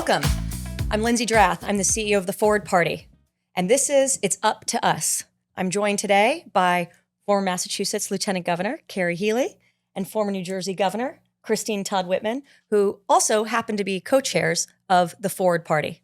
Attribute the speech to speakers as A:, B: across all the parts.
A: Welcome. I'm Lindsey Drath. I'm the CEO of the Forward Party. And this is It's Up to Us. I'm joined today by former Massachusetts Lieutenant Governor Kerry Healey and former New Jersey Governor Christine Todd Whitman, who also happen to be co-chairs of the Forward Party.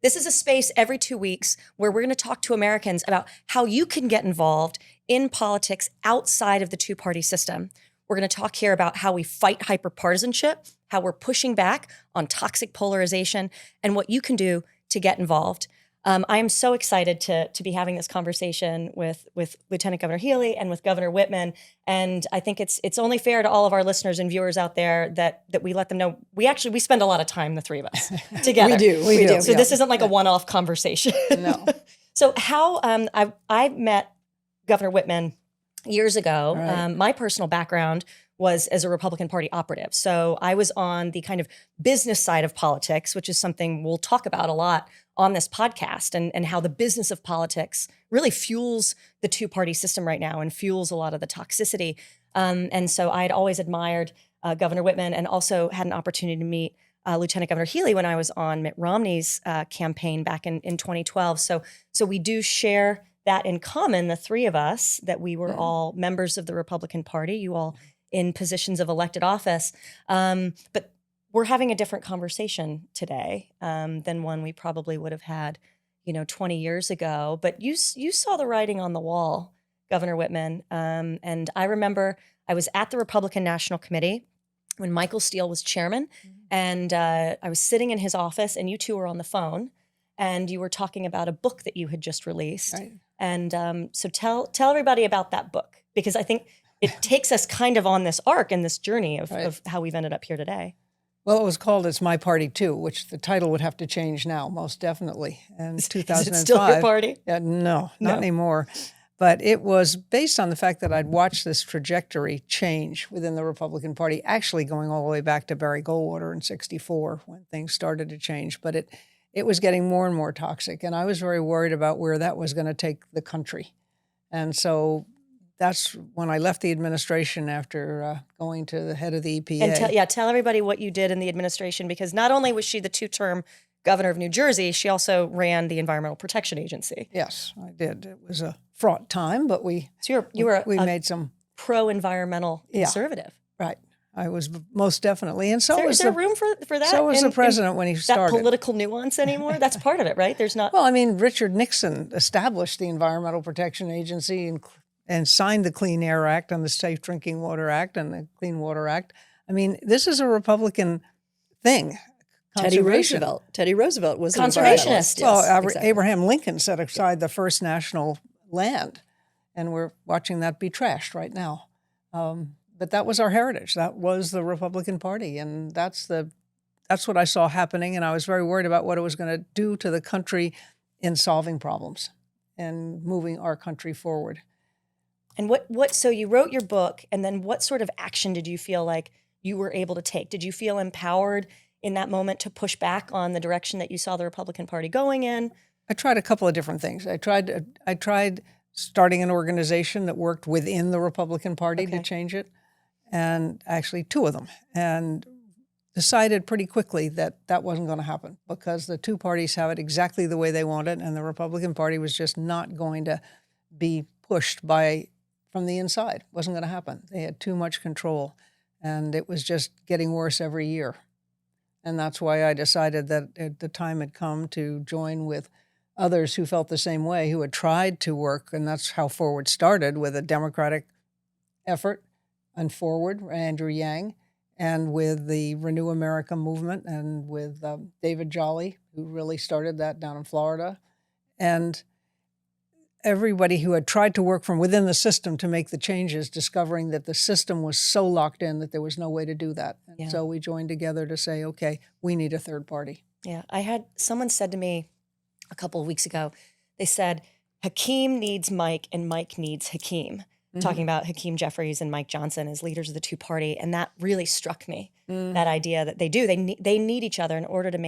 A: This is a space every 2 weeks where we're going to talk to Americans about how you can get involved in politics outside of the two-party system. We're going to talk here about how we fight hyper-partisanship, how we're pushing back on toxic polarization, and what you can do to get involved. I am so excited to be having this conversation with Lieutenant Governor Healey and with Governor Whitman. And I think it's only fair to all of our listeners and viewers out there that we let them know we spend a lot of time, the three of us, together.
B: We do.
A: So this isn't like a one-off conversation.
B: No.
A: So how I met Governor Whitman years ago.
B: Right.
A: My personal background was as a Republican Party operative. So I was on the kind of business side of politics, which is something we'll talk about a lot on this podcast, and how the business of politics really fuels the two-party system right now and fuels a lot of the toxicity. And so I had always admired Governor Whitman, and also had an opportunity to meet Lieutenant Governor Healey when I was on Mitt Romney's campaign back in 2012. So we do share that in common, the three of us, that we were all members of the Republican Party, you all in positions of elected office. But we're having a different conversation today than one we probably would have had, 20 years ago. But you saw the writing on the wall, Governor Whitman. And I remember I was at the Republican National Committee when Michael Steele was chairman, and I was sitting in his office, and you two were on the phone, and you were talking about a book that you had just released.
B: Right.
A: And so tell everybody about that book, because I think it takes us kind of on this arc and this journey of how we've ended up here today.
B: Well, it was called It's My Party Too, which the title would have to change now, most definitely. And 2005.
A: Is it still your party?
B: Yeah, no, not anymore. But it was based on the fact that I'd watched this trajectory change within the Republican Party, actually going all the way back to Barry Goldwater in '64 when things started to change. But it was getting more and more toxic, and I was very worried about where that was going to take the country. And so that's when I left the administration after going to the head of the EPA.
A: And tell everybody what you did in the administration, because not only was she the two-term governor of New Jersey, she also ran the Environmental Protection Agency.
B: Yes, I did. It was a fraught time, but we made some
A: pro-environmental conservative.
B: Right. I was most definitely, and
A: is there room for that?
B: So was the president when he started.
A: That political nuance anymore? That's part of it, right? There's not.
B: Well, I mean, Richard Nixon established the Environmental Protection Agency and signed the Clean Air Act and the Safe Drinking Water Act and the Clean Water Act. I mean, this is a Republican thing.
C: Teddy Roosevelt was an
A: conservationist.
B: Well,
C: exactly.
B: Abraham Lincoln set aside the first national land, and we're watching that be trashed right now. But that was our heritage. That was the Republican Party, and that's what I saw happening. And I was very worried about what it was going to do to the country in solving problems and moving our country forward.
A: And so you wrote your book, and then what sort of action did you feel like you were able to take? Did you feel empowered in that moment to push back on the direction that you saw the Republican Party going in?
B: I tried a couple of different things. I tried starting an organization that worked within the Republican Party to change it, and actually two of them, and decided pretty quickly that wasn't going to happen because the two parties have it exactly the way they want it, and the Republican Party was just not going to be pushed from the inside. It wasn't going to happen. They had too much control, and it was just getting worse every year. And that's why I decided that the time had come to join with others who felt the same way, who had tried to work, and that's how Forward started, with a Democratic effort and Forward, Andrew Yang, and with the Renew America movement, and with David Jolly, who really started that down in Florida, and everybody who had tried to work from within the system to make the changes, discovering that the system was so locked in that there was no way to do that. And so we joined together to say, okay, we need a third party.
A: Yeah, someone said to me a couple of weeks ago, they said, Hakeem needs Mike and Mike needs Hakeem, talking about Hakeem Jeffries and Mike Johnson as leaders of the two-party. And that really struck me, that idea that they need each other in order to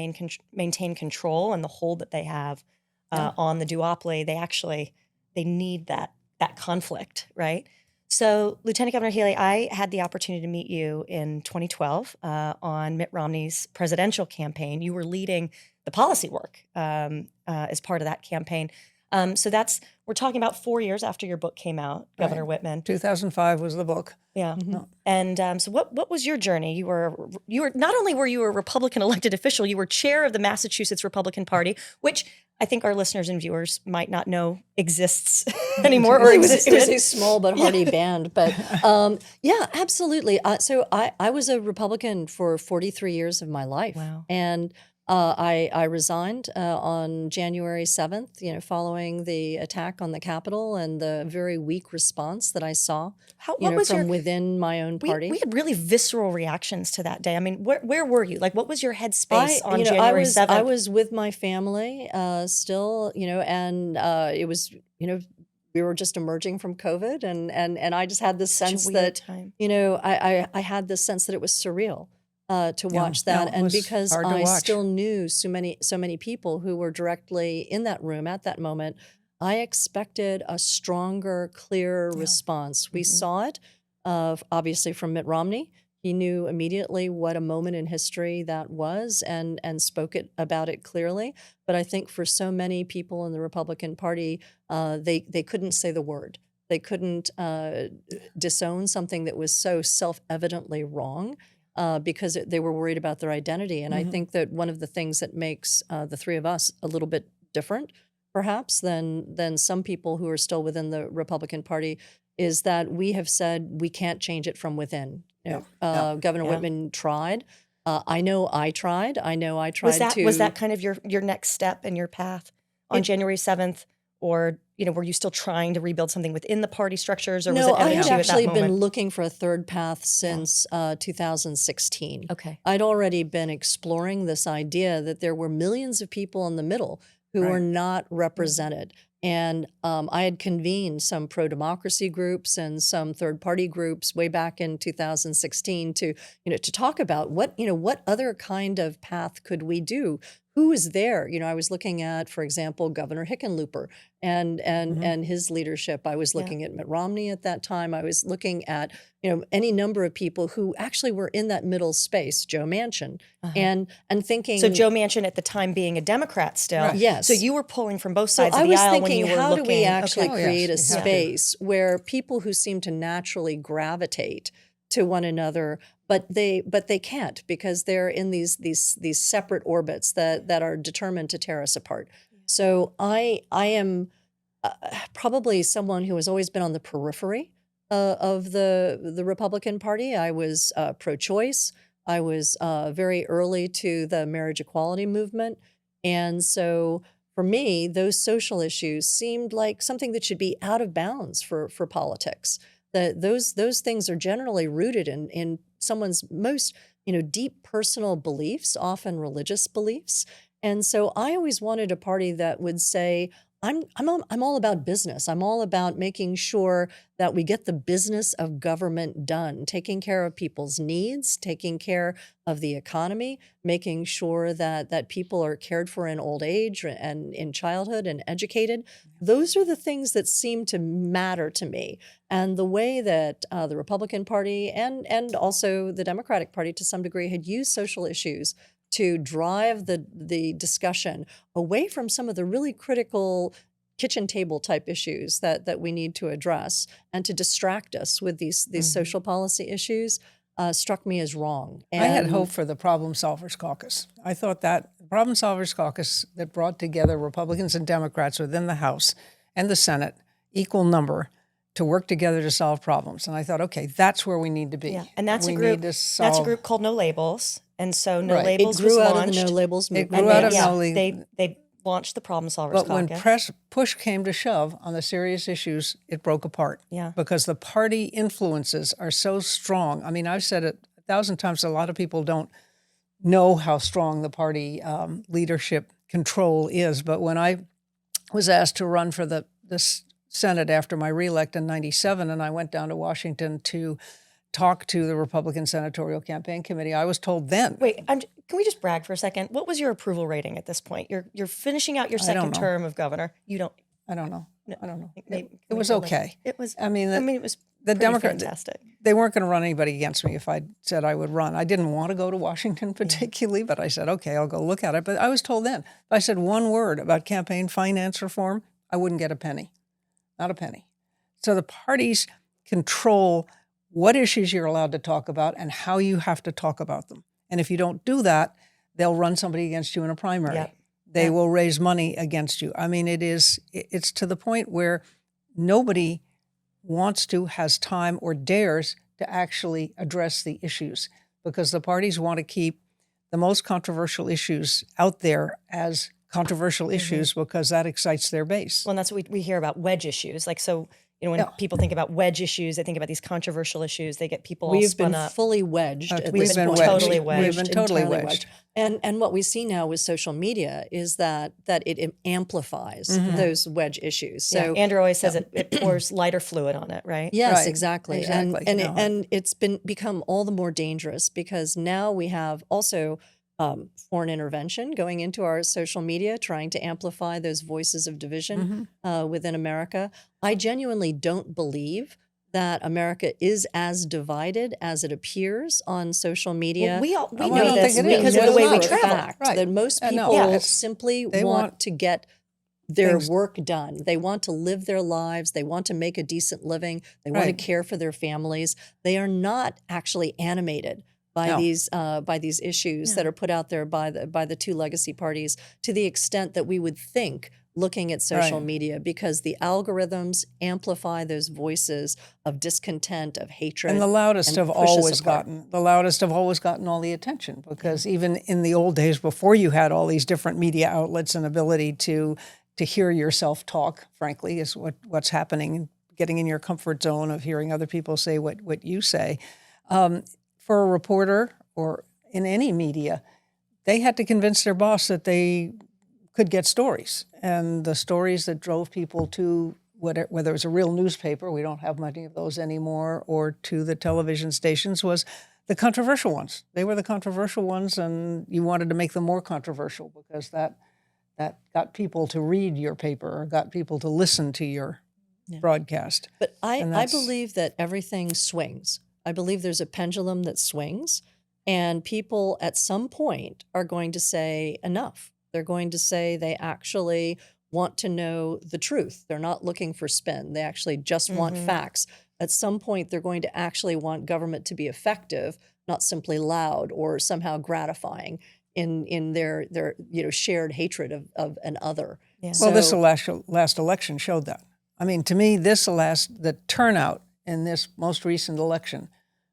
A: maintain control and the hold that they have on the duopoly. They need that conflict, right? So, Lieutenant Governor Healey, I had the opportunity to meet you in 2012 on Mitt Romney's presidential campaign. You were leading the policy work as part of that campaign. So we're talking about 4 years after your book came out, Governor
B: Right.
A: Whitman.
B: 2005 was the book.
A: Yeah. And so what was your journey? You were not only were you a Republican elected official, you were chair of the Massachusetts Republican Party, which I think our listeners and viewers might not know exists anymore or
C: It was
A: existed.
C: a small but hearty band, but yeah, absolutely. So I was a Republican for 43 years of my life.
A: Wow.
C: And I resigned on January 7th, following the attack on the Capitol and the very weak response that I saw from within my own party.
A: We had really visceral reactions to that day. I mean, where were you? Like, what was your headspace on January 7th?
C: I was with my family still, and it was, we were just emerging from COVID, and I just had this sense that,
A: time.
C: I had this sense that it was surreal. To watch that, and because I still knew so many people who were directly in that room at that moment, I expected a stronger, clearer response. We saw it, obviously, from Mitt Romney. He knew immediately what a moment in history that was, and spoke about it clearly. But I think for so many people in the Republican Party, they couldn't say the word. They couldn't disown something that was so self-evidently wrong. Because they were worried about their identity. And I think that one of the things that makes the three of us a little bit different, perhaps, than some people who are still within the Republican Party is that we have said we can't change it from within. Governor Whitman tried. I know I tried. Was
A: that kind of your next step in your path on January 7th? Or, were you still trying to rebuild something within the party structures, or was it
C: No, I
A: empty
C: had
A: at that
C: actually
A: moment?
C: been looking for a third path since 2016.
A: Okay.
C: I'd already been exploring this idea that there were millions of people in the middle who were not represented. And I had convened some pro-democracy groups and some third-party groups way back in 2016 to talk about what other kind of path could we do. Who is there? I was looking at, for example, Governor Hickenlooper and his leadership. I was looking at Mitt Romney at that time. I was looking at any number of people who actually were in that middle space, Joe Manchin, and thinking.
A: So Joe Manchin at the time being a Democrat still.
C: Right. Yes.
A: So you were pulling from both sides
C: I
A: of the
C: was
A: aisle
C: thinking,
A: when you were
C: how
A: looking.
C: do we actually create a
B: you have to.
C: space where people who seem to naturally gravitate to one another, but they can't, because they're in these separate orbits that are determined to tear us apart. So I am probably someone who has always been on the periphery of the Republican Party. I was pro-choice. I was very early to the marriage equality movement, and so for me, those social issues seemed like something that should be out of bounds for politics. That those things are generally rooted in someone's most deep personal beliefs, often religious beliefs. And so I always wanted a party that would say, I'm all about business. I'm all about making sure that we get the business of government done, taking care of people's needs, taking care of the economy, making sure that people are cared for in old age and in childhood and educated. Those are the things that seem to matter to me. And the way that the Republican Party and also the Democratic Party to some degree had used social issues to drive the discussion away from some of the really critical kitchen table type issues that we need to address, and to distract us with these social policy issues struck me as wrong. And
B: I had hope for the Problem Solvers Caucus. I thought that the Problem Solvers Caucus that brought together Republicans and Democrats within the House and the Senate, equal number, to work together to solve problems. And I thought, okay, that's where we need to be.
A: Yeah, and that's
B: we
A: a group.
B: need to solve.
A: That's a group called No Labels, and so No
B: Right.
A: Labels
C: it grew
A: was
C: out
A: launched.
C: of the No Labels
B: It
C: movement.
B: grew out of No Labels.
A: They launched the Problem Solvers
B: But
A: Caucus.
B: when push came to shove on the serious issues, it broke apart.
A: Yeah.
B: Because the party influences are so strong. I mean, I've said it 1,000 times. A lot of people don't know how strong the party leadership control is. But when I was asked to run for the Senate after my reelect in 97, and I went down to Washington to talk to the Republican Senatorial Campaign Committee, I was told then.
A: Wait, can we just brag for a second? What was your approval rating at this point? You're finishing out your second
B: know.
A: term of governor. You don't.
B: I don't know.
A: No,
B: I don't know.
A: maybe
B: It was
A: hold on.
B: okay.
A: It was.
B: I mean,
A: It was
B: the
A: pretty
B: Democrats,
A: fantastic.
B: they weren't going to run anybody against me if I said I would run. I didn't want to go to Washington particularly, but I said, okay, I'll go look at it. But I was told then, if I said one word about campaign finance reform, I wouldn't get a penny, not a penny. So the parties control what issues you're allowed to talk about and how you have to talk about them. And if you don't do that, they'll run somebody against you in a primary.
A: Yep.
B: They will raise money against you. I mean, it's to the point where nobody wants to, has time, or dares to actually address the issues because the parties want to keep the most controversial issues out there as controversial issues because that excites their base.
A: Well, and that's what we hear about wedge issues. Like, so, when people think about wedge issues, they think about these controversial issues. They get people all spun up.
C: We've been fully wedged. At
A: We've
C: this
A: been
C: point.
A: totally wedged.
B: We've been totally
C: entirely
B: wedged.
C: And what we see now with social media is that it amplifies those wedge issues. So
A: Andrew always says it pours lighter fluid on it, right?
C: yes,
B: Right.
C: exactly.
B: Exactly.
C: And it's become all the more dangerous because now we have also foreign intervention going into our social media, trying to amplify those voices of division within America. I genuinely don't believe that America is as divided as it appears on social media.
A: Well, we
B: I
A: know
B: don't
A: this
B: think it is.
A: because of the way we
C: for a
A: travel.
C: fact
B: Right.
C: that most
B: No,
C: people
B: it's-
C: simply
B: they
C: want
B: want
C: to get their
B: things-
C: work done. They want to live their lives. They want to make a decent living. They want
B: Right.
C: to care for their families. They are not actually animated by
B: No.
C: these issues that are put out there by the two legacy parties to the extent that we would think looking at social
B: Right.
C: media, because the algorithms amplify those voices of discontent, of hatred.
B: And the loudest
C: and
B: have
C: push us
B: always
C: apart.
B: gotten all the attention because even in the old days before you had all these different media outlets and ability to hear yourself talk, frankly, is what's happening, getting in your comfort zone of hearing other people say what you say. For a reporter or in any media, they had to convince their boss that they could get stories. And the stories that drove people to whether it was a real newspaper, we don't have many of those anymore, or to the television stations, was the controversial ones. They were the controversial ones, and you wanted to make them more controversial because that got people to read your paper or got people to listen to your broadcast.
C: But I
B: that's-
C: believe that everything swings. I believe there's a pendulum that swings, and people at some point are going to say enough. They're going to say they actually want to know the truth. They're not looking for spin. They actually just want facts. At some point, they're going to actually want government to be effective, not simply loud or somehow gratifying in their shared hatred of an other.
A: Yeah.
B: Well, this
C: So-
B: last election showed that. I mean, to me, the turnout in this most recent election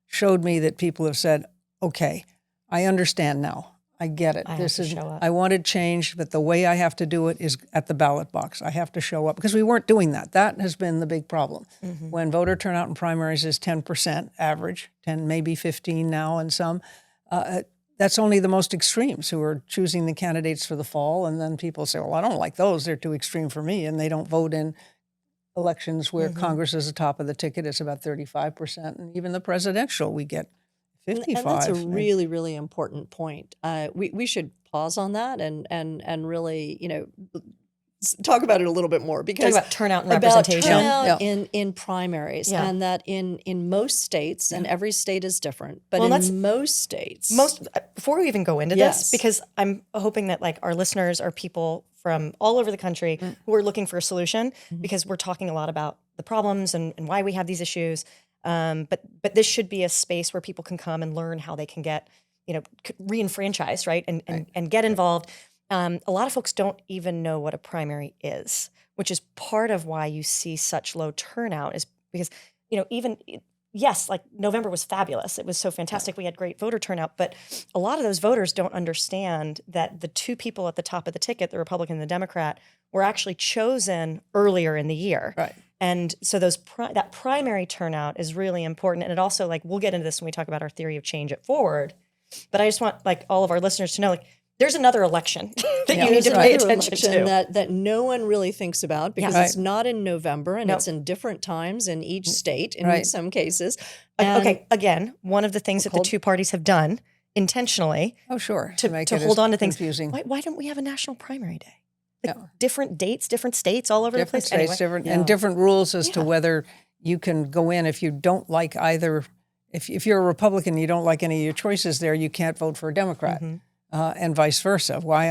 B: showed me that people have said, okay, I understand now. I get it.
A: I have to show up.
B: I wanted change, but the way I have to do it is at the ballot box. I have to show up because we weren't doing that. That has been the big problem. When voter turnout in primaries is 10% average, 10, maybe 15 now in some, that's only the most extremes who are choosing the candidates for the fall. And then people say, well, I don't like those. They're too extreme for me. And they don't vote in elections where Congress is the top of the ticket. It's about 35%. And even the presidential, we get 55.
C: And that's a really, really important point. We should pause on that and really, talk about it a little bit more, because
A: Talk about turnout and
C: about
A: representation.
C: turnout
B: Yeah.
C: in primaries,
A: Yeah.
C: and that in most states, and every state is different, but
A: Well, that's-
C: in most states,
A: Before we even go into
C: Yes.
A: this, because I'm hoping that like our listeners are people from all over the country who are looking for a solution, because we're talking a lot about the problems and why we have these issues. But this should be a space where people can come and learn how they can get, re-enfranchised, right? And get involved. A lot of folks don't even know what a primary is, which is part of why you see such low turnout, is because, yes, like November was fabulous. It was so fantastic. We had great voter turnout, but a lot of those voters don't understand that the two people at the top of the ticket, the Republican and the Democrat, were actually chosen earlier in the year.
B: Right.
A: And so that primary turnout is really important. And it also, like, we'll get into this when we talk about our theory of change at Forward. But I just want like all of our listeners to know, like, there's another election that you need to pay
C: There's another
A: attention
C: election
A: to.
C: that no one really thinks about, because
B: Right.
C: it's not in November, and
A: No.
C: it's in different times in each state in
B: Right.
C: some cases.
A: Okay, again, one of the things that the
C: Hold-
A: two parties have done intentionally
B: Oh, sure.
A: to
B: make
A: to
B: it
A: hold
B: as
A: on to things.
B: confusing.
A: Why don't we have a national primary day? different dates, different states all over the place.
B: States,
A: Anyway.
B: and different rules as to whether you can go in if you don't like either. If you're a Republican, you don't like any of your choices there, you can't vote for a Democrat, and vice versa. Why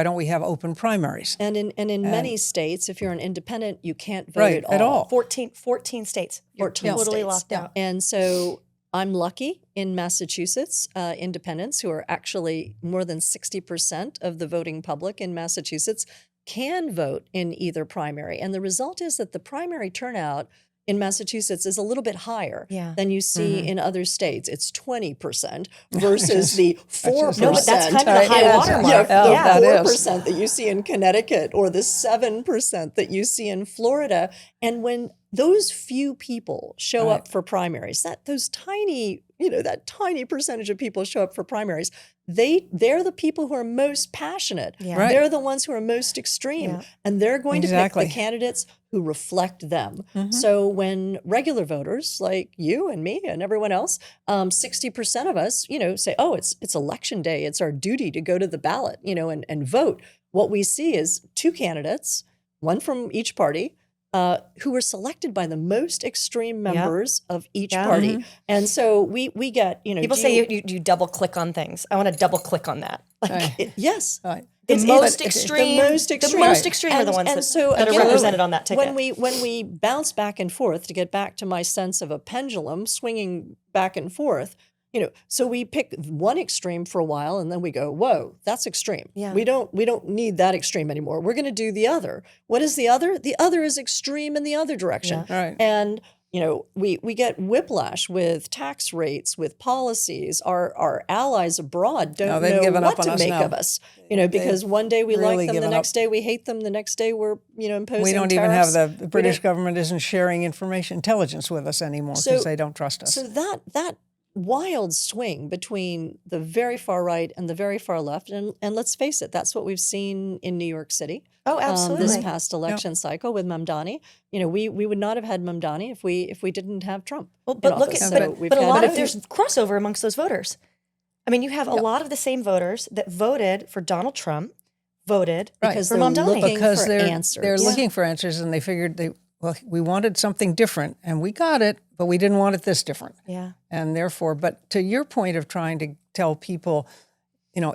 B: don't we have open primaries?
C: And in many states, if you're an independent, you can't vote at all.
A: 14 states. You're
C: 14
A: totally
C: states.
A: locked out.
C: And so I'm lucky in Massachusetts, independents who are actually more than 60% of the voting public in Massachusetts can vote in either primary. And the result is that the primary turnout in Massachusetts is a little bit higher than you see in other states. It's 20% versus the 4%.
A: No, but that's kind of the high watermark.
C: The 4% that you see in Connecticut or the 7% that you see in Florida. And when those few people show up for primaries, that tiny percentage of people show up for primaries, they're the people who are most passionate. They're the ones who are most extreme. And they're going to pick the candidates who reflect them. So when regular voters like you and me and everyone else, 60% of us, say, oh, it's election day. It's our duty to go to the ballot, and vote. What we see is two candidates, one from each party, who were selected by the most extreme members of each party. And so we get,
A: people say you double click on things. I want to double click on that.
C: Yes.
A: The most extreme are the ones that are represented on that ticket.
C: When we bounce back and forth, to get back to my sense of a pendulum swinging back and forth, so we pick one extreme for a while and then we go, whoa, that's extreme. We don't need that extreme anymore. We're going to do the other. What is the other? The other is extreme in the other direction. And we get whiplash with tax rates, with policies. Our allies abroad don't know what to make of us. Because one day we like them, the next day we hate them, the next day we're imposing
B: We don't
C: tariffs.
B: even have the British government isn't sharing intelligence with us anymore because they don't trust us.
C: So that wild swing between the very far right and the very far left, and let's face it, that's what we've seen in New York City.
A: Oh, absolutely.
C: This past election cycle with Mamdani. We would not have had Mamdani if we didn't have Trump.
A: Well, but look at there's crossover amongst those voters. I mean, you have a lot of the same voters that voted for Donald Trump voted
C: because
A: for Mamdani.
C: Because
B: they're looking for answers, and they figured we wanted something different, and we got it, but we didn't want it this different. And therefore, but to your point of trying to tell people,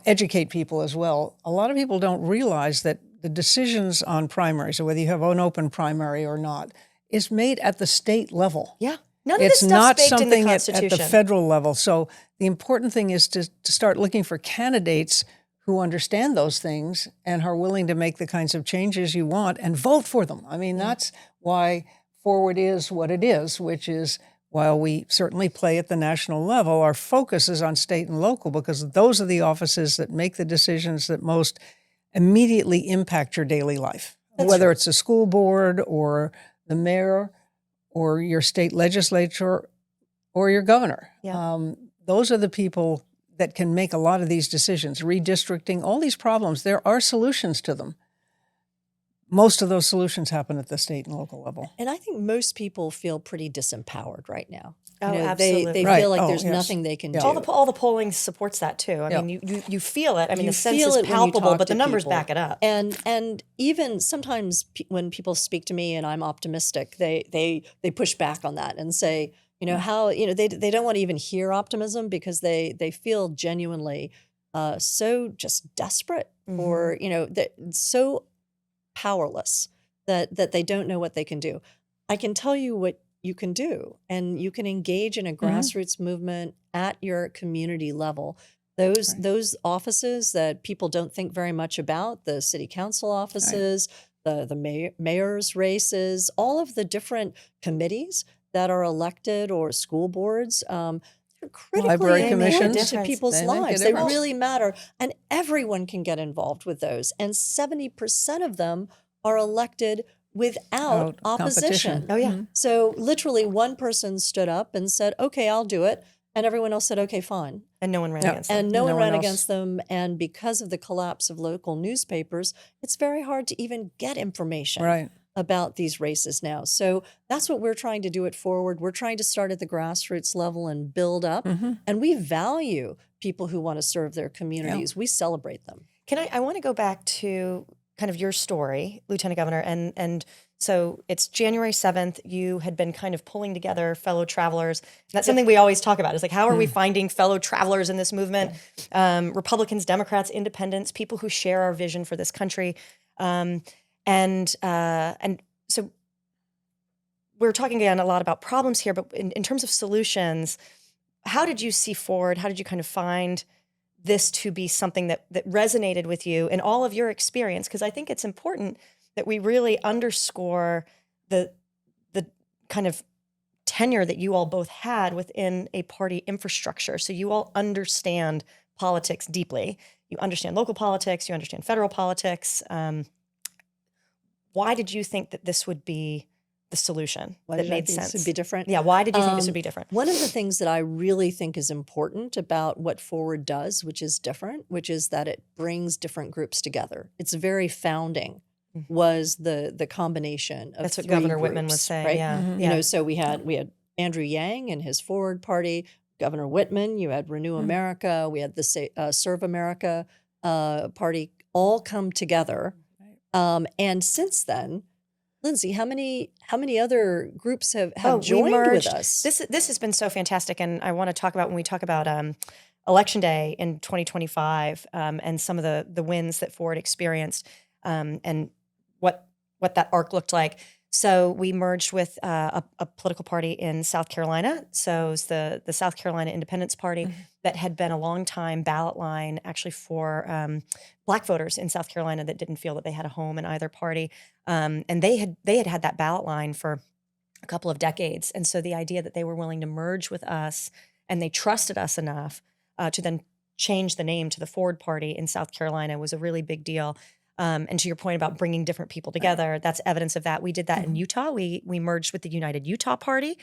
B: educate people as well, a lot of people don't realize that the decisions on primaries, or whether you have an open primary or not, is made at the state level.
A: None of this stuff's baked in the Constitution.
B: It's not something at the federal level. So the important thing is to start looking for candidates who understand those things and are willing to make the kinds of changes you want and vote for them. I mean, that's why Forward is what it is, which is, while we certainly play at the national level, our focus is on state and local, because those are the offices that make the decisions that most immediately impact your daily life, whether it's a school board or the mayor or your state legislature or your governor. Those are the people that can make a lot of these decisions. Redistricting, all these problems, there are solutions to them. Most of those solutions happen at the state and local level.
C: And I think most people feel pretty disempowered right now.
A: Absolutely.
C: They feel like there's nothing they can do.
A: All the polling supports that too. I mean, you feel it. I mean, the sense is palpable, but the numbers back it up.
C: And even sometimes when people speak to me and I'm optimistic, they push back on that and say, how they don't want to even hear optimism because they feel genuinely so just desperate or so powerless that they don't know what they can do. I can tell you what you can do, and you can engage in a grassroots movement at your community level. Those offices that people don't think very much about, the city council offices, the mayor's races, all of the different committees that are elected, or school boards, they're critically important to people's lives. They really matter, and everyone can get involved with those. And 70% of them are elected without opposition. So literally one person stood up and said, okay, I'll do it. And everyone else said, okay, fine.
A: And no one ran against them.
C: And no one ran against them. And because of the collapse of local newspapers, it's very hard to even get information about these races now. So that's what we're trying to do at Forward. We're trying to start at the grassroots level and build up. And we value people who want to serve their communities. We celebrate them.
A: I want to go back to kind of your story, Lieutenant Governor, and so it's January 7th. You had been kind of pulling together fellow travelers. That's something we always talk about. Is like, how are we finding fellow travelers in this movement? Republicans, Democrats, independents, people who share our vision for this country, and so we're talking again a lot about problems here. But in terms of solutions, how did you see forward? How did you kind of find this to be something that resonated with you in all of your experience? Because I think it's important that we really underscore the kind of tenure that you all both had within a party infrastructure. So you all understand politics deeply. You understand local politics. You understand federal politics. Why did you think that this would be the solution that made sense?
C: This would be different.
A: Yeah. Why did you think this would be different?
C: One of the things that I really think is important about what Forward does, which is different, which is that it brings different groups together. Its very founding was the combination of
A: That's what
C: three
A: Governor
C: groups,
A: Whitman was saying.
C: right?
A: Yeah.
C: You know, so we had Andrew Yang and his Forward Party, Governor Whitman. You had Renew America. We had the Serve America Party all come together. And since then, Lindsey, how many other groups have joined with us?
A: This has been so fantastic, and I want to talk about when we talk about Election Day in 2025 and some of the wins that Forward experienced and what that arc looked like. So we merged with a political party in South Carolina. So it was the South Carolina Independence Party that had been a long time ballot line actually for Black voters in South Carolina that didn't feel that they had a home in either party. And they had that ballot line for a couple of decades. And so the idea that they were willing to merge with us and they trusted us enough to then change the name to the Forward Party in South Carolina was a really big deal. And to your point about bringing different people together, that's evidence of that. We did that in Utah. We merged with the United Utah Party.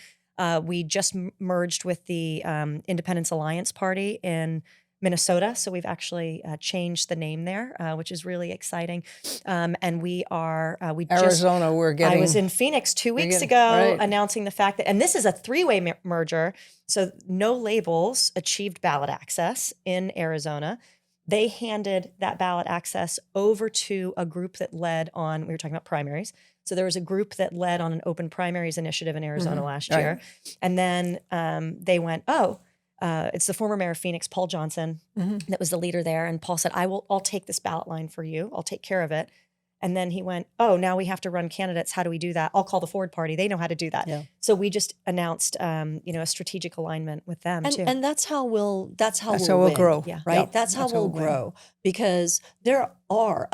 A: We just merged with the Independence Alliance Party in Minnesota. So we've actually changed the name there, which is really exciting. And we are
B: Arizona.
A: I was in Phoenix 2 weeks ago announcing the fact that, and this is a three-way merger. So No Labels achieved ballot access in Arizona. They handed that ballot access over to a group that led on, we were talking about primaries. So there was a group that led on an open primaries initiative in Arizona last year. And then they went, it's the former mayor of Phoenix, Paul Johnson, that was the leader there. And Paul said, I'll take this ballot line for you. I'll take care of it. And then he went, now we have to run candidates. How do we do that? I'll call the Forward Party. They know how to do that. Yeah. So we just announced, a strategic alignment with them too.
C: And that's how we'll
B: grow.
C: Yeah. Right.
B: Yep.
C: That's how we'll grow, because there are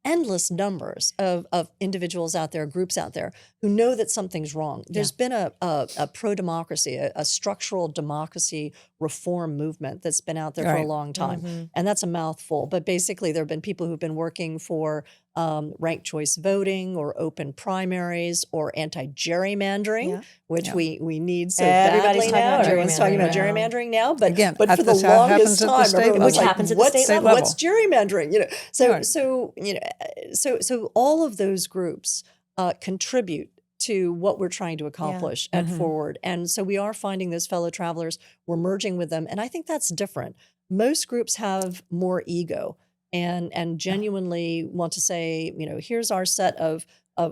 C: endless numbers of individuals out there, groups out there who know that something's wrong. There's been a pro-democracy, a structural democracy reform movement that's been out there for a long time. And that's a mouthful. But basically, there have been people who've been working for ranked choice voting or open primaries or anti-gerrymandering, which we need so
A: Everybody's
C: badly now.
A: Everyone's
C: talking about gerrymandering now. But
B: again,
C: but for the longest time, everyone was
A: which
C: like,
A: happens at the state level.
C: What's gerrymandering? You know, so all of those groups contribute to what we're trying to accomplish at Forward. And so we are finding those fellow travelers, we're merging with them. And I think that's different. Most groups have more ego and genuinely want to say, here's our set of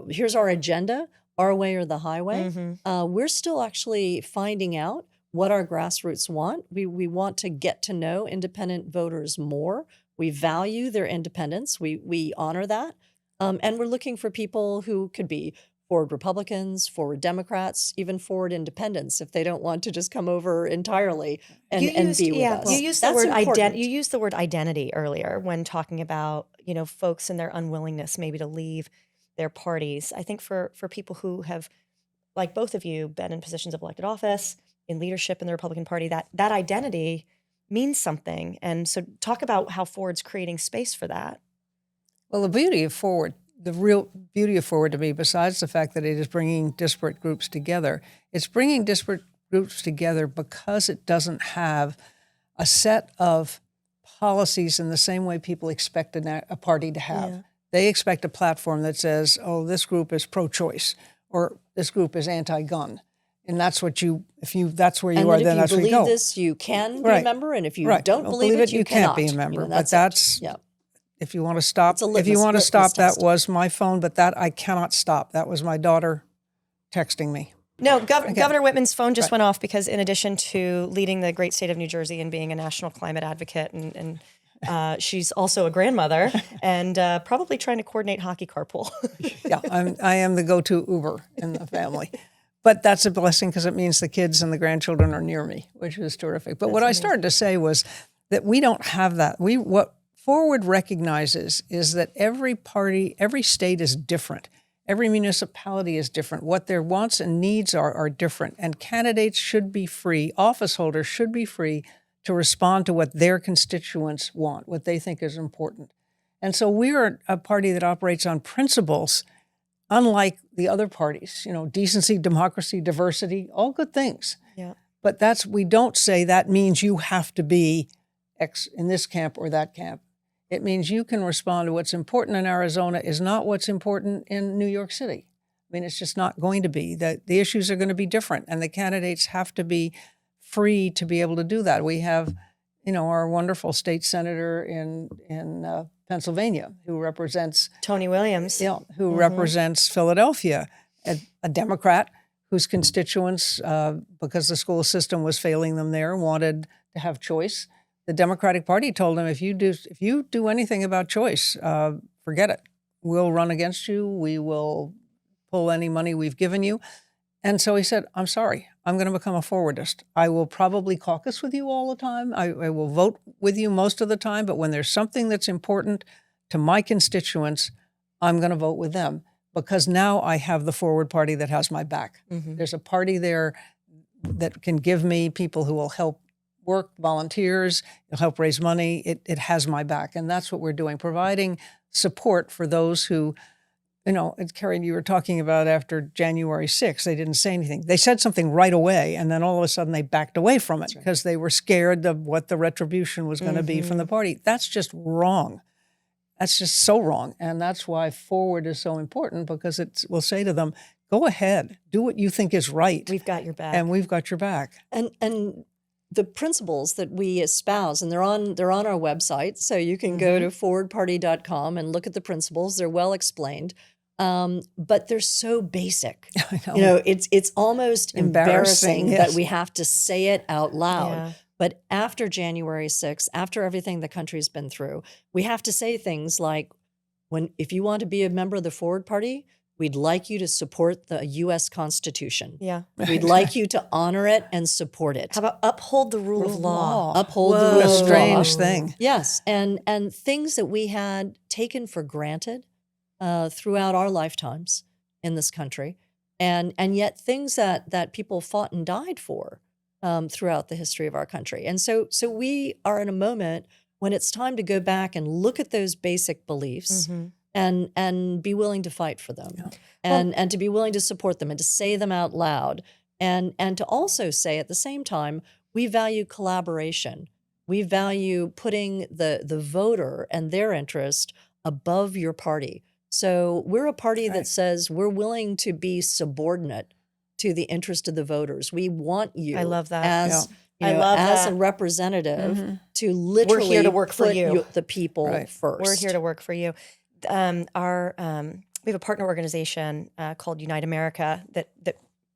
C: here's our agenda, our way or the highway. We're still actually finding out what our grassroots want. We want to get to know independent voters more. We value their independence. We honor that. And we're looking for people who could be Forward Republicans, Forward Democrats, even Forward Independents, if they don't want to just come over entirely and be with us.
A: You used the word identity. You used the word identity earlier when talking about folks and their unwillingness maybe to leave their parties. I think for people who have, like both of you, been in positions of elected office, in leadership in the Republican Party, that identity means something. And so talk about how Forward's creating space for that.
B: Well, the real beauty of Forward to me, besides the fact that it is bringing disparate groups together, it's bringing disparate groups together because it doesn't have a set of policies in the same way people expect a party to have. Yeah. They expect a platform that says, this group is pro-choice or this group is anti-gun. And that's what that's where you are, then that's where you go.
C: If you believe this, you can be a member. And if you don't believe it, you
B: can't be a member. But that's if you want to stop,
C: It's a
B: if you want to
C: litmus
B: stop, that
C: test.
B: was my phone, but that I cannot stop. That was my daughter texting me.
A: No, Governor Whitman's phone just went off because in addition to leading the great state of New Jersey and being a national climate advocate, and she's also a grandmother and probably trying to coordinate hockey carpool.
B: Yeah, I am the go-to Uber in the family. But that's a blessing because it means the kids and the grandchildren are near me, which is terrific. But what I started to say was that we don't have that. What Forward recognizes is that every party, every state is different. Every municipality is different. What their wants and needs are different. And candidates should be free, office holders should be free to respond to what their constituents want, what they think is important. And so we are a party that operates on principles, unlike the other parties, decency, democracy, diversity, all good things.
A: Yeah.
B: But we don't say that means you have to be X in this camp or that camp. It means you can respond to what's important in Arizona is not what's important in New York City. I mean, it's just not going to be. The issues are going to be different, and the candidates have to be free to be able to do that. We have, our wonderful state senator in Pennsylvania who represents
A: Tony Williams.
B: Yeah, who represents Philadelphia, a Democrat whose constituents, because the school system was failing them there, wanted to have choice. The Democratic Party told him, if you do anything about choice, forget it. We'll run against you. We will pull any money we've given you. And so he said, I'm sorry, I'm going to become a forwardist. I will probably caucus with you all the time. I will vote with you most of the time. But when there's something that's important to my constituents, I'm going to vote with them because now I have the Forward Party that has my back. Mm-hmm. There's a party there that can give me people who will help work, volunteers, it'll help raise money. It has my back. And that's what we're doing, providing support for those who, Kerry, you were talking about after January 6th, they didn't say anything. They said something right away, and then all of a sudden they backed away from it because they were scared of what the retribution was going to be from the party. That's just wrong. That's just so wrong. And that's why Forward is so important because we'll say to them, go ahead, do what you think is right.
A: We've got your back.
B: And we've got your back.
C: And the principles that we espouse, and they're on our website, so you can go to forwardparty.com and look at the principles. They're well explained, but they're so basic.
B: I know.
C: It's almost embarrassing
B: yes.
C: that we have to say it out loud.
A: Yeah.
C: But after January 6th, after everything the country's been through, we have to say things like, if you want to be a member of the Forward Party, we'd like you to support the U.S. Constitution.
A: Yeah.
C: We'd like you to honor it and support it.
A: How about uphold the rule of law?
C: Uphold the
B: What
C: rule
B: a
C: of law.
B: strange thing.
C: Yes, and things that we had taken for granted throughout our lifetimes in this country, and yet things that people fought and died for throughout the history of our country. And so we are in a moment when it's time to go back and look at those basic beliefs and be willing to fight for them, and to be willing to support them and to say them out loud, and to also say at the same time, we value collaboration. We value putting the voter and their interest above your party. So we're a party that says we're willing to be subordinate to the interest of the voters. We want you.
A: I love that.
C: As
A: I love
C: as
A: that.
C: a representative to literally
A: We're here to work for
C: put
A: you.
C: The people first.
A: We're here to work for you. We have a partner organization called Unite America that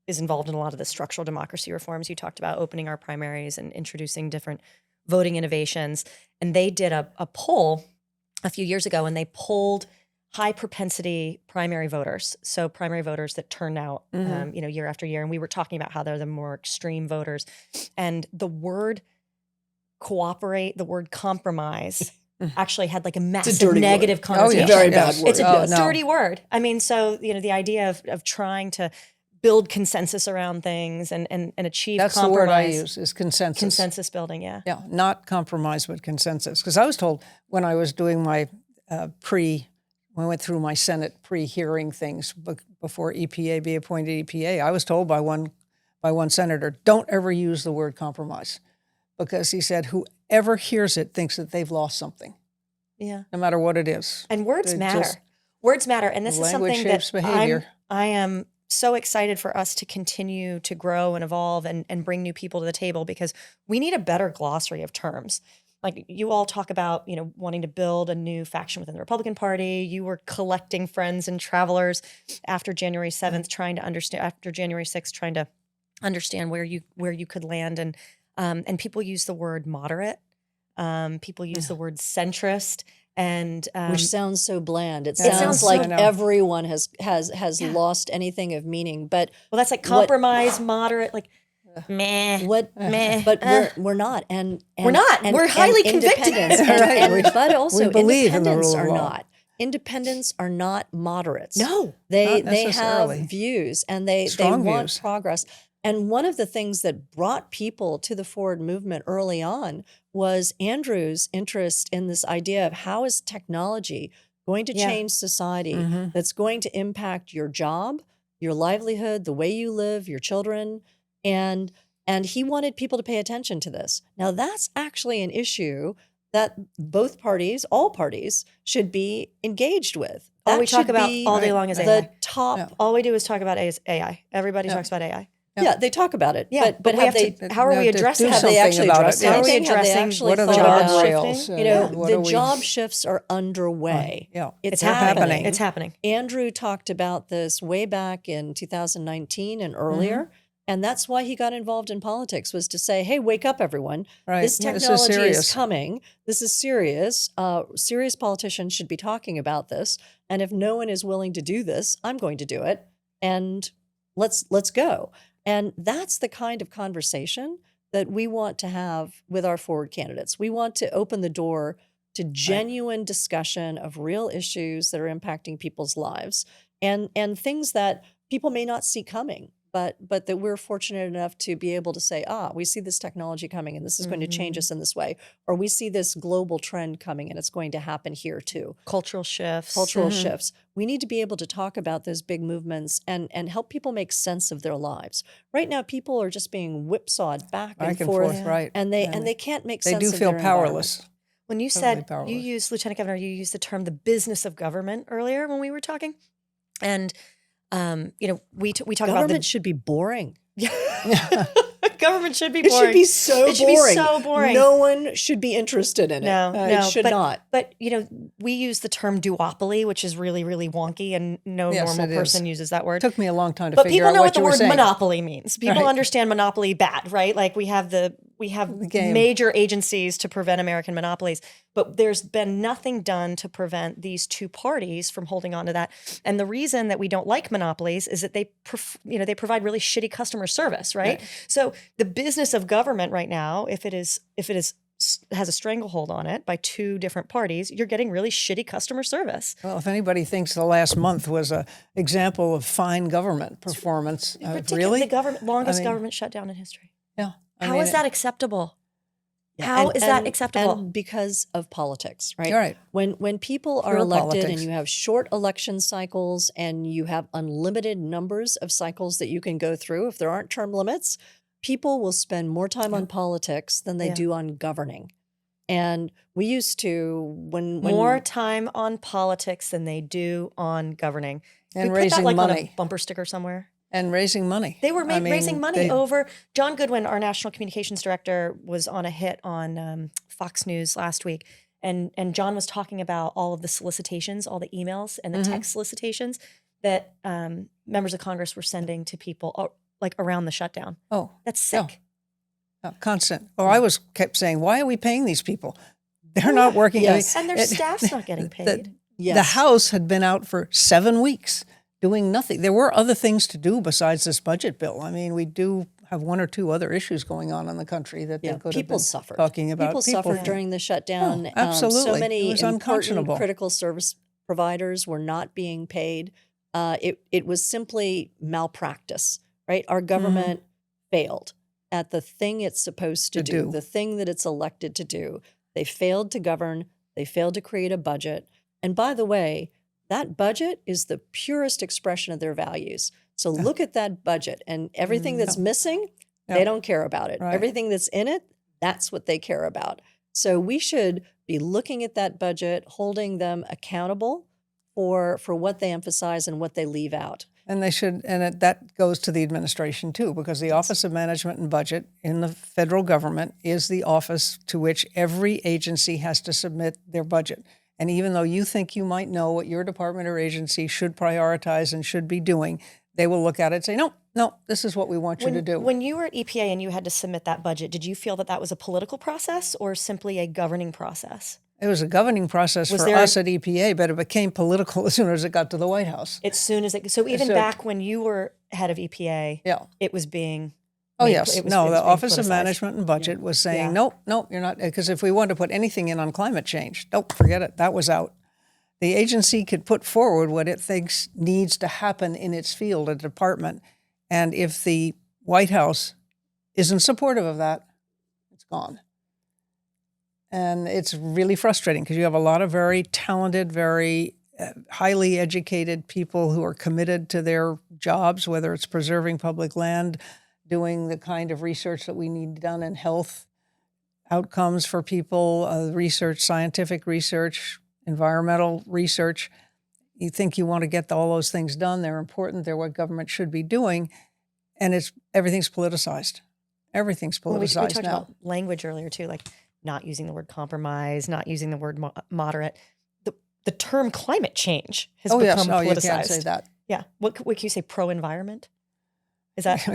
A: is involved in a lot of the structural democracy reforms you talked about, opening our primaries and introducing different voting innovations. And they did a poll a few years ago, and they polled high propensity primary voters. So primary voters that turn out, year after year. And we were talking about how they're the more extreme voters. And the word cooperate, the word compromise actually had like a massive negative connotation.
C: Very bad word.
A: It's a dirty word. I mean, so, the idea of trying to build consensus around things and achieve
B: That's
A: compromise.
B: the word I use, is consensus.
A: Consensus building, yeah.
B: Yeah, not compromise, but consensus. Because I was told when I was doing my when I went through my Senate pre-hearing things before EPA be appointed EPA, I was told by one senator, don't ever use the word compromise, because he said whoever hears it thinks that they've lost something.
A: Yeah.
B: No matter what it is.
A: And words matter. Words matter. And this is something that
B: behavior.
A: I am so excited for us to continue to grow and evolve and bring new people to the table, because we need a better glossary of terms. like you all talk about, wanting to build a new faction within the Republican Party. You were collecting friends and travelers after January 7th, after January 6th, trying to understand where you could land. And people use the word moderate. People use the word centrist. And
C: which sounds so bland. It
B: Yeah.
C: sounds like everyone has lost anything of meaning. But
A: that's like compromise, moderate, like meh. Meh.
C: But we're not, and
A: we're not. We're highly convicted.
C: But also,
B: we believe in the
C: independents
B: rule of
C: are
B: law.
C: not. Independents are not moderates.
A: No,
C: they
B: not
C: have
B: necessarily.
C: views, and they
B: Strong
C: want
B: views.
C: progress. And one of the things that brought people to the forward movement early on was Andrew's interest in this idea of how is technology going to change society that's going to impact your job, your livelihood, the way you live, your children. And he wanted people to pay attention to this. Now, that's actually an issue that both parties, all parties, should be engaged with.
A: All
C: That
A: we talk
C: should
A: about
C: be
A: all day long is
C: the
A: AI.
C: top.
A: All we do is talk about AI. Everybody talks about AI.
C: Yeah, they talk about it.
A: Yeah,
C: but
A: we
C: have
A: have
C: they?
A: to- how are we addressing
C: Have they
B: something
C: actually
B: about
C: addressed
B: it?
A: How are we
C: anything? Have they
A: addressing
C: actually
B: what are
C: thought
B: the
C: about
B: guardrails?
C: the job shifts are underway.
B: Yeah.
C: It's
B: They're
C: happening.
A: It's happening.
C: Andrew talked about this way back in 2019 and earlier. And that's why he got involved in politics, was to say, hey, wake up, everyone.
B: Right.
C: This
B: Yeah, this is
C: technology is
B: serious.
C: coming. This is serious. Serious politicians should be talking about this. And if no one is willing to do this, I'm going to do it. And let's go. And that's the kind of conversation that we want to have with our forward candidates. We want to open the door to genuine discussion of real issues that are impacting people's lives and things that people may not see coming, but that we're fortunate enough to be able to say, we see this technology coming and this is going to change us in this way. Or we see this global trend coming and it's going to happen here too.
A: Cultural shifts.
C: Shifts. We need to be able to talk about those big movements and help people make sense of their lives. Right now, people are just being whipsawed back and forth,
B: right.
C: and they can't make
B: They
C: sense
B: do
C: of
B: feel
C: their
B: powerless.
A: When you
B: Totally
A: said,
B: powerless.
A: you used, Lieutenant Governor, you used the term the business of government earlier when we were talking. And, we talk about
C: Government should be boring.
A: government should be
C: It
A: boring.
C: should be so
A: It should
C: boring.
A: be so boring.
C: No one should be interested in it.
A: No,
C: It should not.
A: But, we use the term duopoly, which is really, really wonky, and no
B: Yes,
A: normal
B: it
A: person
B: is.
A: uses that word.
B: It took me a long time to
A: But
B: figure
A: people
B: out
A: know what
B: what
A: the
B: you were
A: word
B: saying.
A: monopoly means. People
B: Right.
A: understand monopoly bad, right? Like we have
B: game.
A: major agencies to prevent American monopolies, but there's been nothing done to prevent these two parties from holding on to that. And the reason that we don't like monopolies is that they provide really shitty customer service, right? So the business of government right now, if it has a stranglehold on it by two different parties, you're getting really shitty customer service.
B: Well, if anybody thinks the last month was an example of fine government performance, really?
A: The longest government shutdown in history.
B: Yeah.
A: How is that acceptable? How is that acceptable?
C: And because of politics, right?
B: All right.
C: When people are
B: Pure
C: elected and
B: politics.
C: you have short election cycles and you have unlimited numbers of cycles that you can go through, if there aren't term limits, people will spend more time on politics than they do on governing. And we used to, when
A: more time on politics than they do on governing.
B: And
A: we
B: raising
A: put that, on
B: money.
A: a bumper sticker somewhere.
B: And raising money.
A: They were raising money
B: they-
A: over. John Goodwin, our national communications director, was on a hit on Fox News last week. And John was talking about all of the solicitations, all the emails and the text solicitations that members of Congress were sending to people like around the shutdown.
B: Oh,
A: That's sick.
B: constant. Oh, I kept saying, why are we paying these people? They're not working.
C: Yes.
A: And their staff's not getting paid.
B: The House had been out for 7 weeks doing nothing. There were other things to do besides this budget bill. I mean, we do have one or two other issues going on in the country that they could have been
C: suffered.
B: talking about.
C: People suffered during the shutdown.
B: Oh, absolutely.
C: So many
B: It was
C: important
B: unconscionable.
C: critical service providers were not being paid. It was simply malpractice, right? Our government failed at the thing it's supposed to do, the thing that it's elected to do. They failed to govern. They failed to create a budget. And by the way, that budget is the purest expression of their values. So look at that budget, and everything that's missing, they don't care about it.
B: Right.
C: Everything that's in it, that's what they care about. So we should be looking at that budget, holding them accountable for what they emphasize and what they leave out.
B: And they should, and that goes to the administration too, because the Office of Management and Budget in the federal government is the office to which every agency has to submit their budget. And even though you think you might know what your department or agency should prioritize and should be doing, they will look at it and say, no, this is what we want you to do.
A: When you were at EPA and you had to submit that budget, did you feel that was a political process or simply a governing process?
B: It was a governing process for us at EPA, but it became political as soon as it got to the White House.
A: So even back when you were head of EPA, it was being...
B: Oh, yes. The Office of Management and Budget was saying, nope, you're not, because if we wanted to put anything in on climate change, nope, forget it, that was out. The agency could put forward what it thinks needs to happen in its field, a department, and if the White House isn't supportive of that, it's gone. And it's really frustrating because you have a lot of very talented, very highly educated people who are committed to their jobs, whether it's preserving public land, doing the kind of research that we need done in health outcomes for people, research, scientific research, environmental research. You think you want to get all those things done. They're important. They're what government should be doing. And everything's politicized. Everything's politicized
A: we talked
B: now.
A: about language earlier too, like not using the word compromise, not using the word moderate. The term climate change has become politicized.
B: You can't say that.
A: Yeah. What can you say? Pro-environment? Is that...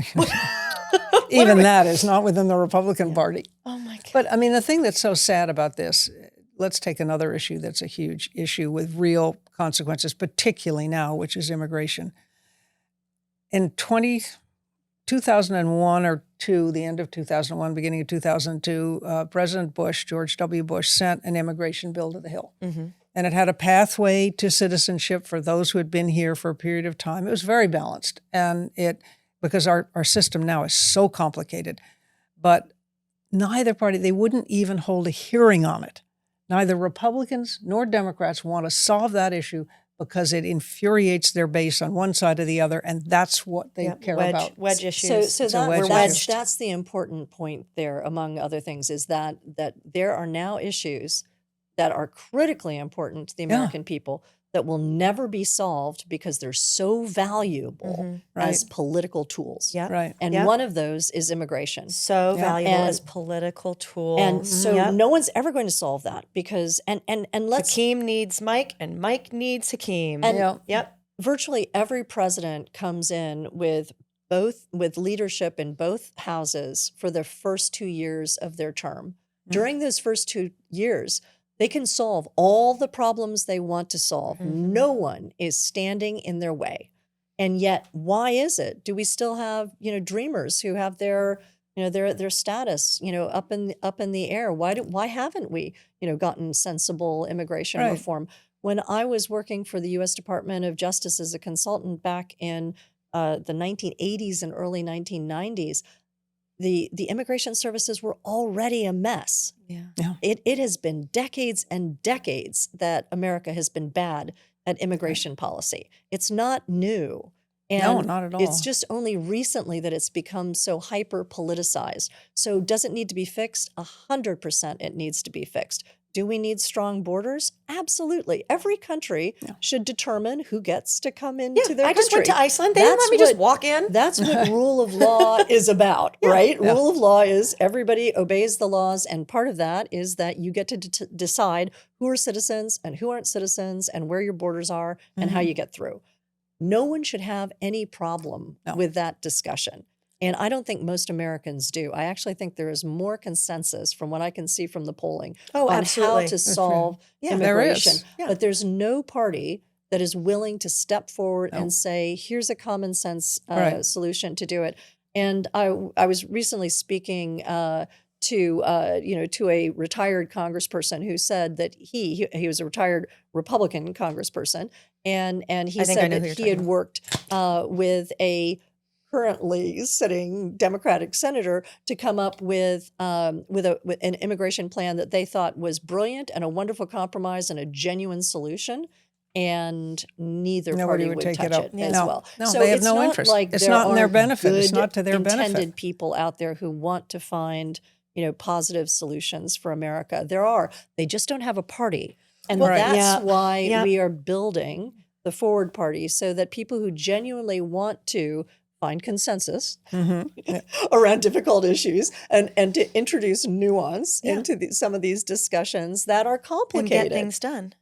B: Even that is not within the Republican Party.
A: Oh, my God.
B: But, I mean, the thing that's so sad about this, let's take another issue that's a huge issue with real consequences, particularly now, which is immigration. In 2001 or 2, the end of 2001, beginning of 2002, President Bush, George W. Bush, sent an immigration bill to the Hill. Mm-hmm. And it had a pathway to citizenship for those who had been here for a period of time. It was very balanced. And because our system now is so complicated. But neither party, they wouldn't even hold a hearing on it. Neither Republicans nor Democrats want to solve that issue because it infuriates their base on one side or the other, and that's what they care about.
A: Wedge issues.
C: So that's the important point there, among other things, is that there are now issues that are critically important to the American people that will never be solved because they're so valuable as political tools.
A: Yeah.
B: Right.
C: And one of those is immigration.
A: So valuable as political tools.
C: And so no one's ever going to solve that because and let's
A: Hakeem needs Mike and Mike needs Hakeem.
C: And virtually every president comes in with leadership in both houses for the first 2 years of their term. During those first 2 years, they can solve all the problems they want to solve. Mm-hmm. No one is standing in their way. And yet, why is it? Do we still have, dreamers who have their status, up in the air? Why haven't we, gotten sensible immigration reform? When I was working for the U.S. Department of Justice as a consultant back in the 1980s and early 1990s, the immigration services were already a mess. Yeah. It has been decades and decades that America has been bad at immigration policy. It's not new. And
B: no, not at all.
C: It's just only recently that it's become so hyper-politicized. So does it need to be fixed? 100% it needs to be fixed. Do we need strong borders? Absolutely. Every country should determine who gets to come into their country. I
A: just went to Iceland. They didn't let me just walk in.
C: That's what rule of law is about, right? Yeah. Rule of law is everybody obeys the laws, and part of that is that you get to decide who are citizens and who aren't citizens and where your borders are and how you get through. No one should have any problem with that discussion. And I don't think most Americans do. I actually think there is more consensus from what I can see from the polling on how to solve immigration. But there's no party that is willing to step forward and say, here's a common sense solution to do it. And I was recently speaking to a retired congressperson who said that he was a retired Republican congressperson, and he said that he had worked with a currently sitting Democratic senator to come up with an immigration plan that they thought was brilliant and a wonderful compromise and a genuine solution. And neither party would touch it as well.
B: No,
C: so
B: they have no interest.
C: Like
B: it's not in their benefit. It's not to their benefit.
C: Intended people out there who want to find positive solutions for America. There are. They just don't have a party. And that's why we are building the forward party, so that people who genuinely want to find consensus around difficult issues and to introduce nuance into some of these discussions that are complicated
A: and get things done.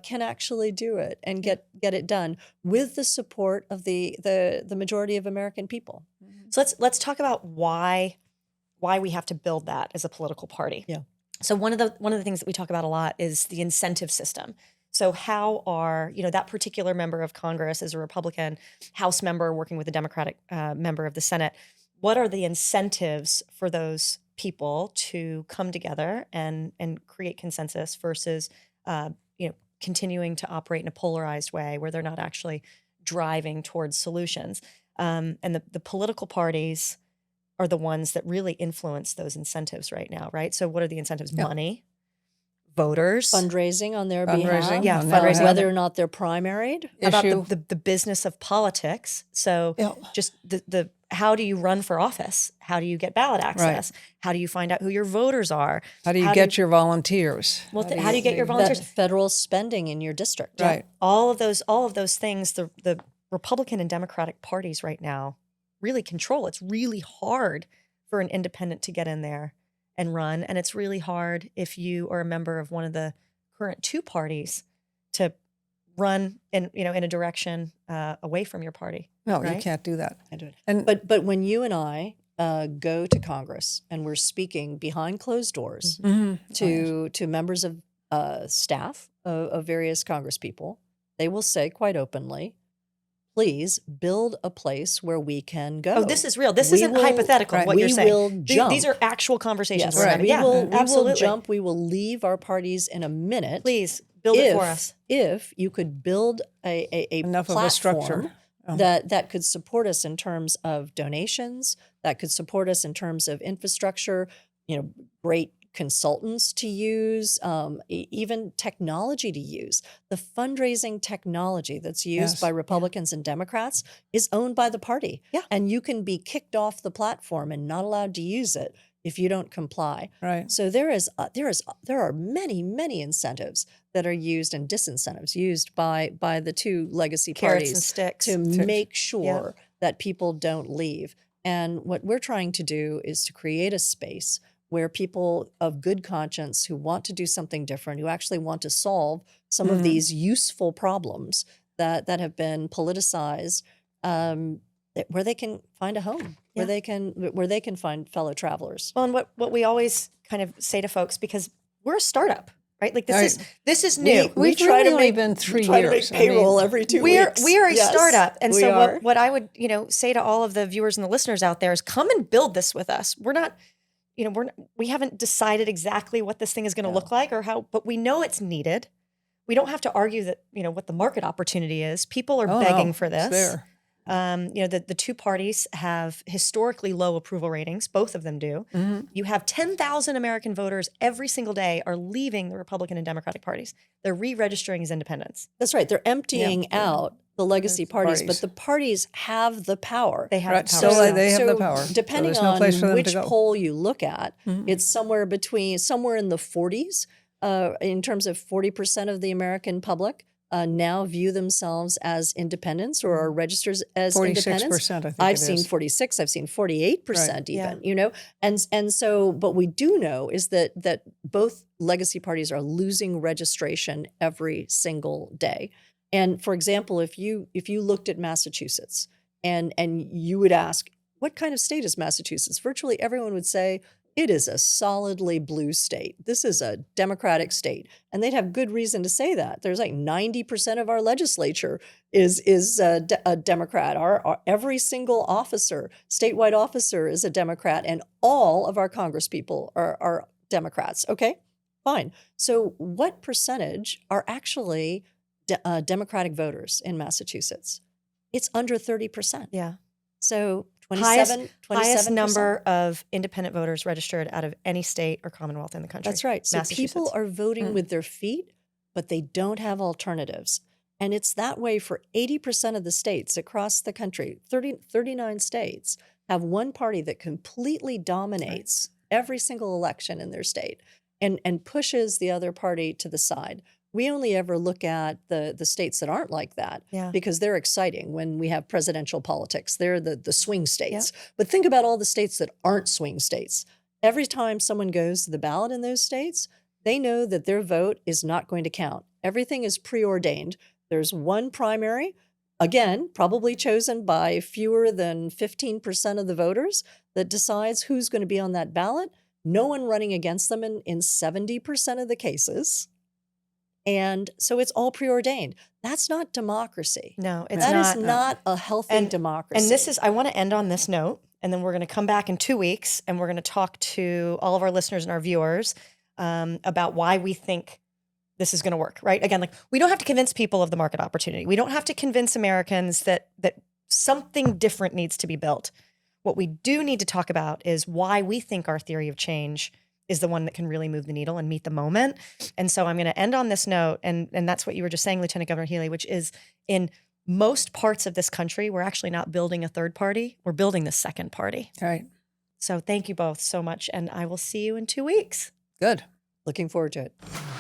C: Can actually do it and get it done with the support of the majority of American people.
A: So let's talk about why we have to build that as a political party.
C: Yeah.
A: So one of the things that we talk about a lot is the incentive system. So how are, that particular member of Congress as a Republican, House member working with a Democratic member of the Senate, what are the incentives for those people to come together and create consensus versus, continuing to operate in a polarized way where they're not actually driving towards solutions? And the political parties are the ones that really influence those incentives right now, right? So what are the incentives?
B: Yeah.
A: Money, voters,
C: Fundraising on their behalf,
A: Yeah, fundraising.
C: whether or not they're primaried.
A: How about the business of politics? So just the how do you run for office? How do you get ballot access? How do you find out who your voters are?
B: How do you get your volunteers?
A: Well, how do you get your volunteers?
C: Federal spending in your district.
B: Right.
A: All of those things, the Republican and Democratic parties right now really control. It's really hard for an independent to get in there and run. And it's really hard if you are a member of one of the current two parties to run in a direction away from your party.
B: No,
A: right?
B: you can't do that.
C: But when you and I go to Congress and we're speaking behind closed doors to members of staff of various Congress people, they will say quite openly, please build a place where we can go.
A: Oh, this is real. This isn't hypothetical, what you're saying.
C: We will jump.
A: These are actual conversations.
C: Yes,
A: we're having.
C: We will jump. We will leave our parties in a minute.
A: Please build it for us.
C: If you could build a
B: enough
C: platform
B: of a structure
C: that could support us in terms of donations, that could support us in terms of infrastructure, great consultants to use, even technology to use. The fundraising technology that's used by Republicans and Democrats is owned by the party.
A: Yeah.
C: And you can be kicked off the platform and not allowed to use it if you don't comply.
B: Right.
C: So there are many, many incentives that are used and disincentives used by the two legacy
A: Carrots and
C: parties
A: sticks.
C: to make sure that people don't leave. And what we're trying to do is to create a space where people of good conscience who want to do something different, who actually want to solve some of these useful problems that have been politicized, where they can find a home, where they can find fellow travelers.
A: Well, and what we always kind of say to folks, because we're a startup, right? Like this is new.
B: We've
C: try to
B: really
C: make
B: been 3
C: try
B: years.
C: to make payroll every 2 weeks.
A: We are a startup, and so
C: are.
A: what I would say to all of the viewers and the listeners out there is, come and build this with us. We're not. We haven't decided exactly what this thing is going to look like or how, but we know it's needed. We don't have to argue that, what the market opportunity is. People are begging for this.
B: It's there.
A: The two parties have historically low approval ratings. Both of them do. You have 10,000 American voters every single day are leaving the Republican and Democratic parties. They're re-registering as independents.
C: That's right. They're emptying out the legacy parties, but the parties have the power.
A: They have the power.
B: So they have the power.
C: Depending
B: so
C: on which
B: to
C: poll you look at, it's somewhere in the 40s, in terms of 40% of the American public now view themselves as independents or are registered as
B: 46%,
C: independents.
B: I think
C: I've seen 46, I've seen 48% even, And so, but we do know is that both legacy parties are losing registration every single day. And for example, if you looked at Massachusetts and you would ask, what kind of state is Massachusetts? Virtually everyone would say, it is a solidly blue state. This is a Democratic state. And they'd have good reason to say that. There's like 90% of our legislature is a Democrat. Our every single officer, statewide officer, is a Democrat, and all of our Congress people are Democrats. Okay, fine. So what percentage are actually Democratic voters in Massachusetts? It's under 30%.
A: Yeah.
C: So 27,
A: highest number of independent voters registered out of any state or commonwealth in the country.
C: That's right. So people are voting with their feet, but they don't have alternatives. And it's that way for 80% of the states across the country. 39 states have one party that completely dominates every single election in their state and pushes the other party to the side. we only ever look at the states that aren't like that because they're exciting when we have presidential politics. They're the swing states. But think about all the states that aren't swing states. Every time someone goes to the ballot in those states, they know that their vote is not going to count. Everything is preordained. There's one primary, again, probably chosen by fewer than 15% of the voters, that decides who's going to be on that ballot. No one running against them in 70% of the cases. And so it's all preordained. That's not democracy.
A: No, it's
C: not.
A: not.
C: That is not a healthy democracy.
A: And this is, I want to end on this note, and then we're going to come back in 2 weeks, and we're going to talk to all of our listeners and our viewers about why we think this is going to work, right? Again, like, we don't have to convince people of the market opportunity. We don't have to convince Americans that something different needs to be built. What we do need to talk about is why we think our theory of change is the one that can really move the needle and meet the moment. And so I'm going to end on this note, and that's what you were just saying, Lieutenant Governor Healey, which is, in most parts of this country, we're actually not building a third party. We're building the second party.
B: Right.
A: So thank you both so much, and I will see you in 2 weeks.
B: Good.
C: Looking forward to it.